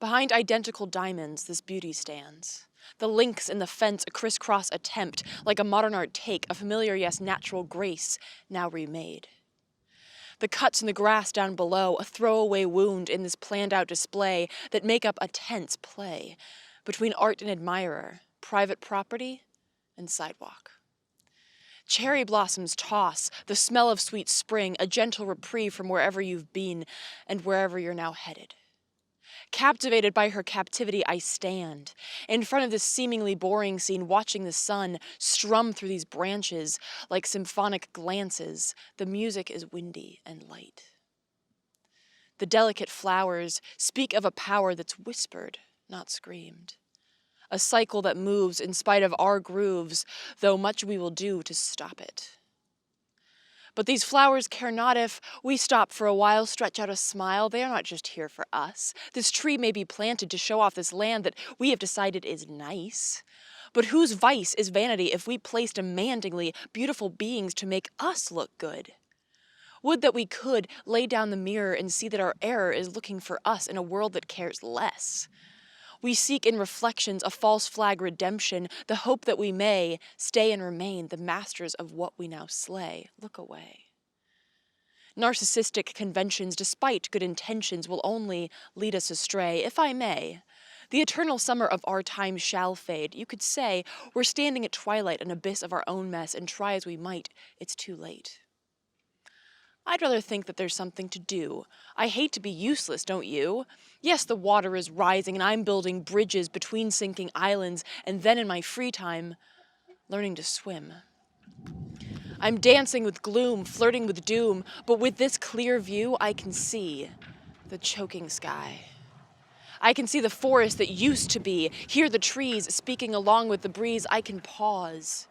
Behind identical diamonds, this beauty stands. The links in the fence, a crisscross attempt, like a modern art take, a familiar yes natural grace, now remade. The cuts in the grass down below, a throwaway wound in this planned out display that make up a tense play between art and admirer, private property and sidewalk. Cherry blossoms toss, the smell of sweet spring, a gentle reprieve from wherever you've been and wherever you're now headed. Captivated by her captivity, I stand in front of this seemingly boring scene, watching the sun strum through these branches like symphonic glances. The music is windy and light. The delicate flowers speak of a power that's whispered, not screamed. A cycle that moves in spite of our grooves, though much we will do to stop it. But these flowers care not if we stop for a while, stretch out a smile. They are not just here for us. This tree may be planted to show off this land that we have decided is nice. But whose vice is vanity if we place demandingly beautiful beings to make us look good? Would that we could lay down the mirror and see that our error is looking for us in a world that cares less. We seek in reflections a false flag redemption, the hope that we may stay and remain the masters of what we now slay. Look away. Narcissistic conventions, despite good intentions, will only lead us astray, if I may. The eternal summer of our time shall fade. You could say we're standing at twilight, an abyss of our own mess, and try as we might, it's too late. I'd rather think that there's something to do. I hate to be useless, don't you? Yes, the water is rising and I'm building bridges between sinking islands, and then in my free time, learning to swim. I'm dancing with gloom, flirting with doom, but with this clear view, I can see the choking sky. I can see the forest that used to be, hear the trees speaking along with the breeze. I can pause.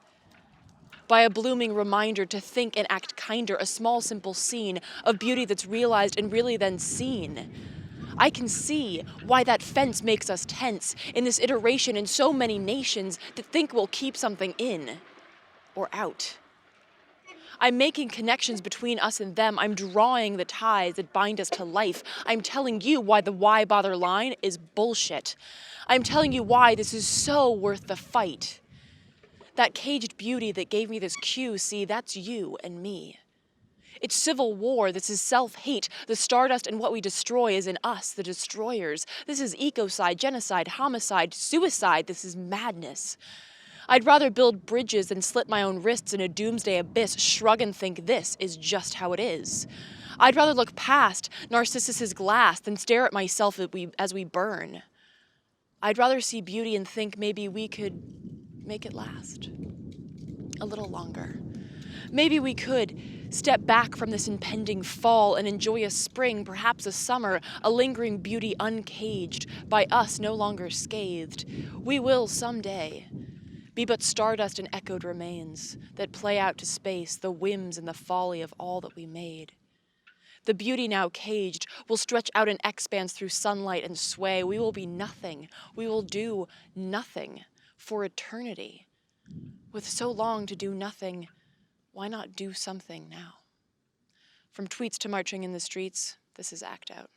By a blooming reminder to think and act kinder, a small simple scene of beauty that's realized and really then seen. I can see why that fence makes us tense in this iteration in so many nations that think we'll keep something in or out. I'm making connections between us and them. I'm drawing the ties that bind us to life. I'm telling you why the why bother line is bullshit. I'm telling you why this is so worth the fight. That caged beauty that gave me this cue, see, that's you and me. It's civil war, this is self-hate. The stardust and what we destroy is in us, the destroyers. This is ecocide, genocide, homicide, suicide. This is madness. I'd rather build bridges than slit my own wrists in a doomsday abyss, shrug and think this is just how it is. I'd rather look past Narcissus's glass than stare at myself as we burn. I'd rather see beauty and think maybe we could make it last a little longer. Maybe we could step back from this impending fall and enjoy a spring, perhaps a summer, a lingering beauty uncaged, by us no longer scathed. We will someday be but stardust and echoed remains that play out to space the whims and the folly of all that we made. The beauty now caged will stretch out an expanse through sunlight and sway. We will be nothing. We will do nothing for eternity. With so long to do nothing, why not do something now? From tweets to marching in the streets, this is Act Out.